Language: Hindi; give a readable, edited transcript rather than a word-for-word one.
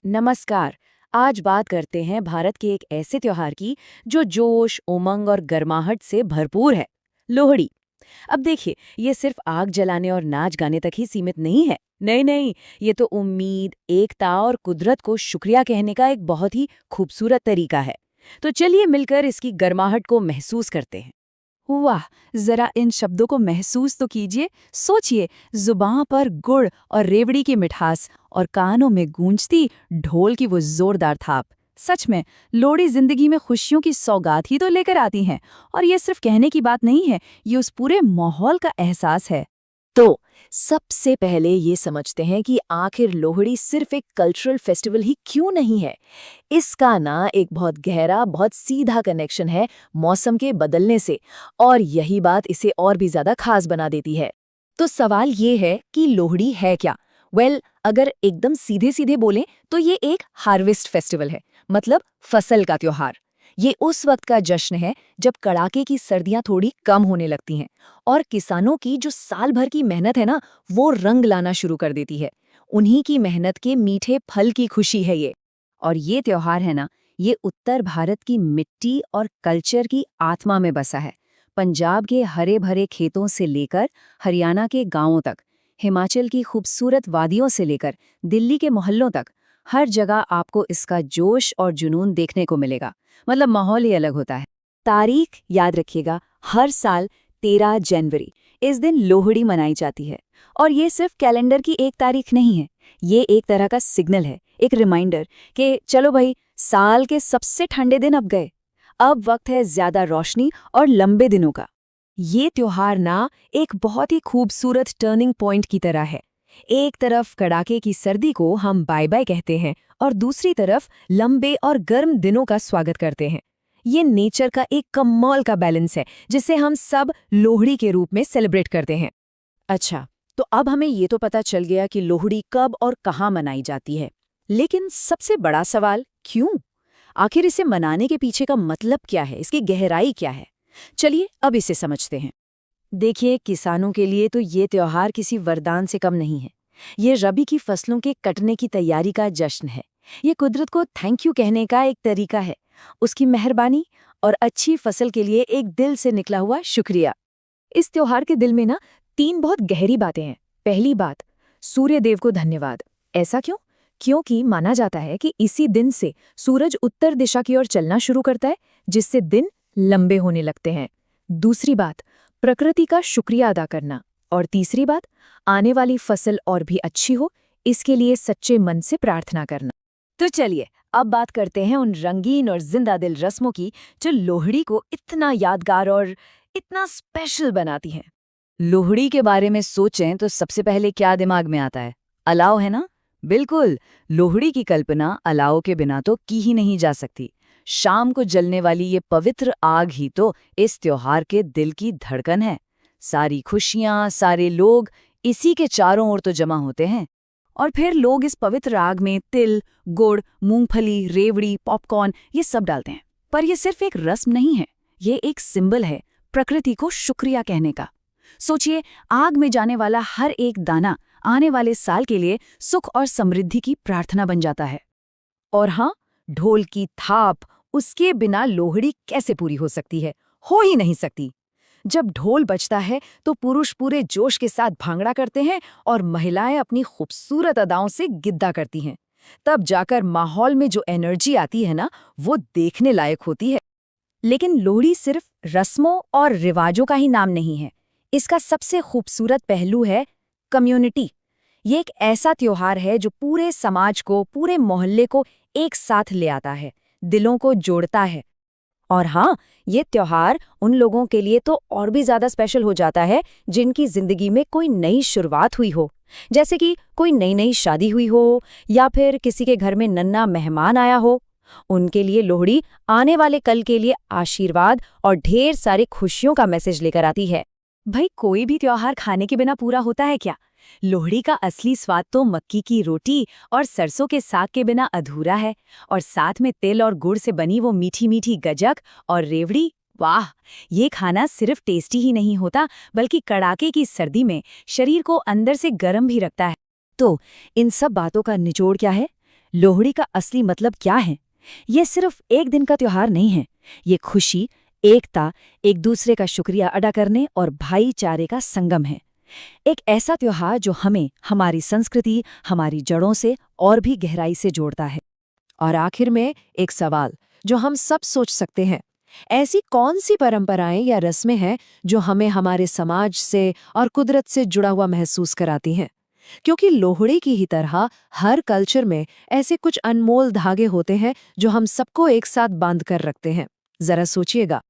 नमस्कार। आज बात करते हैं भारत के एक ऐसे त्योहार की जो जोश, उमंग और गर्माहट से भरपूर है, लोहड़ी। अब देखिए, ये सिर्फ आग जलाने और नाच गाने तक ही सीमित नहीं है। नहीं नहीं, ये तो उम्मीद, एकता और कुदरत को शुक्रिया कहने का एक बहुत ही खूबसूरत तरीका है। तो चलिए मिलकर इसकी गर्माहट को महसूस करते हैं। वाह! जरा इन शब्दों को महसूस तो कीजिए। सोचिए, जुबान पर गुड़ और रेवड़ी की मिठास और कानों में गूंजती ढोल की वो जोरदार थाप। सच में, लोहड़ी जिंदगी में खुशियों की सौगात ही तो लेकर आती हैं। और ये सिर्फ कहने की बात नहीं है, ये उस पूरे माहौल का एहसास है। तो सबसे पहले ये समझते हैं कि आखिर लोहड़ी सिर्फ एक कल्चरल फेस्टिवल ही क्यों नहीं है। इसका ना एक बहुत गहरा, बहुत सीधा कनेक्शन है मौसम के बदलने से, और यही बात इसे और भी ज्यादा खास बना देती है। तो सवाल ये है कि लोहड़ी है क्या? अगर एकदम सीधे सीधे बोलें तो ये एक हार्वेस्ट फेस्टिवल है, मतलब फसल का त्योहार। ये उस वक्त का जश्न है जब कड़ाके की सर्दियां थोड़ी कम होने लगती हैं और किसानों की जो साल भर की मेहनत है ना, वो रंग लाना शुरू कर देती है। उन्हीं की मेहनत के मीठे फल की खुशी है ये। और ये त्योहार है ना, ये उत्तर भारत की मिट्टी और कल्चर की आत्मा में बसा है। पंजाब के हरे भरे खेतों से लेकर हरियाणा के गांवों तक, हिमाचल की खूबसूरत वादियों से लेकर दिल्ली के मोहल्लों तक, हर जगह आपको इसका जोश और जुनून देखने को मिलेगा। मतलब माहौल ही अलग होता है। तारीख याद रखिएगा, हर साल 13 जनवरी इस दिन लोहड़ी मनाई जाती है। और ये सिर्फ कैलेंडर की एक तारीख नहीं है, ये एक तरह का सिग्नल है, एक रिमाइंडर कि चलो भाई, साल के सबसे ठंडे दिन अब गए। अब वक्त है ज्यादा रोशनी और लंबे दिनों का। ये त्योहार ना एक बहुत ही खूबसूरत टर्निंग पॉइंट की तरह है। एक तरफ कड़ाके की सर्दी को हम बाय बाय कहते हैं और दूसरी तरफ लंबे और गर्म दिनों का स्वागत करते हैं। ये नेचर का एक कमाल का बैलेंस है जिसे हम सब लोहड़ी के रूप में सेलिब्रेट करते हैं। अच्छा, तो अब हमें ये तो पता चल गया कि लोहड़ी कब और कहाँ मनाई जाती है। लेकिन सबसे बड़ा सवाल, क्यों? आखिर इसे मनाने के पीछे का मतलब क्या है, इसकी गहराई क्या है? चलिए अब इसे समझते हैं। देखिए, किसानों के लिए तो ये त्योहार किसी वरदान से कम नहीं है। ये रबी की फसलों के कटने की तैयारी का जश्न है। ये कुदरत को थैंक यू कहने का एक तरीका है, उसकी मेहरबानी और अच्छी फसल के लिए एक दिल से निकला हुआ शुक्रिया। इस त्योहार के दिल में ना 3 बहुत गहरी बातें हैं। पहली बात, सूर्य देव को धन्यवाद। ऐसा क्यों? क्योंकि माना जाता है कि इसी दिन से सूरज उत्तर दिशा की ओर चलना शुरू करता है, जिससे दिन लंबे होने लगते हैं। दूसरी बात, प्रकृति का शुक्रिया अदा करना। और तीसरी बात, आने वाली फसल और भी अच्छी हो, इसके लिए सच्चे मन से प्रार्थना करना। तो चलिए अब बात करते हैं उन रंगीन और जिंदा दिल रस्मों की जो लोहड़ी को इतना यादगार और इतना स्पेशल बनाती हैं। लोहड़ी के बारे में सोचें तो सबसे पहले क्या दिमाग में आता है? अलाव, है ना? बिल्कुल, लोहड़ी की कल्पना अलाव के बिना तो की ही नहीं जा सकती। शाम को जलने वाली ये पवित्र आग ही तो इस त्योहार के दिल की धड़कन है। सारी खुशियां, सारे लोग इसी के चारों ओर तो जमा होते हैं। और फिर लोग इस पवित्र आग में तिल, गुड़, मूंगफली, रेवड़ी, पॉपकॉर्न ये सब डालते हैं। पर ये सिर्फ एक रस्म नहीं है, ये एक सिंबल है प्रकृति को शुक्रिया कहने का। सोचिए, आग में जाने वाला हर एक दाना आने वाले साल के लिए सुख और समृद्धि की प्रार्थना बन जाता है। और हाँ, ढोल की थाप, उसके बिना लोहड़ी कैसे पूरी हो सकती है? हो ही नहीं सकती। जब ढोल बजता है तो पुरुष पूरे जोश के साथ भांगड़ा करते हैं और महिलाएं अपनी खूबसूरत अदाओं से गिद्दा करती हैं। तब जाकर माहौल में जो एनर्जी आती है ना, वो देखने लायक होती है। लेकिन लोहड़ी सिर्फ रस्मों और रिवाजों का ही नाम नहीं है। इसका सबसे खूबसूरत पहलू है कम्युनिटी। ये एक ऐसा त्योहार है जो पूरे समाज को, पूरे मोहल्ले को एक साथ ले आता है, दिलों को जोड़ता है। और हाँ, ये त्योहार उन लोगों के लिए तो और भी ज्यादा स्पेशल हो जाता है जिनकी जिंदगी में कोई नई शुरुआत हुई हो। जैसे कि कोई नई नई शादी हुई हो या फिर किसी के घर में नन्हा मेहमान आया हो। उनके लिए लोहड़ी आने वाले कल के लिए आशीर्वाद और ढेर सारी खुशियों का मैसेज लेकर आती है। भाई, कोई भी त्योहार खाने के बिना पूरा होता है क्या? लोहड़ी का असली स्वाद तो मक्की की रोटी और सरसों के साग के बिना अधूरा है। और साथ में तिल और गुड़ से बनी वो मीठी मीठी गजक और रेवड़ी, वाह! ये खाना सिर्फ टेस्टी ही नहीं होता, बल्कि कड़ाके की सर्दी में शरीर को अंदर से गर्म भी रखता है। तो इन सब बातों का निचोड़ क्या है? लोहड़ी का असली मतलब क्या है? ये सिर्फ एक दिन का त्योहार नहीं है। ये खुशी, एकता, एक दूसरे का शुक्रिया अदा करने और भाईचारे का संगम है। एक ऐसा त्योहार जो हमें हमारी संस्कृति, हमारी जड़ों से और भी गहराई से जोड़ता है। और आखिर में एक सवाल जो हम सब सोच सकते हैं, ऐसी कौन सी परंपराएं या रस्में हैं जो हमें हमारे समाज से और कुदरत से जुड़ा हुआ महसूस कराती हैं? क्योंकि लोहड़ी की ही तरह हर कल्चर में ऐसे कुछ अनमोल धागे होते हैं जो हम सबको एक साथ बांध कर रखते हैं। जरा सोचिएगा।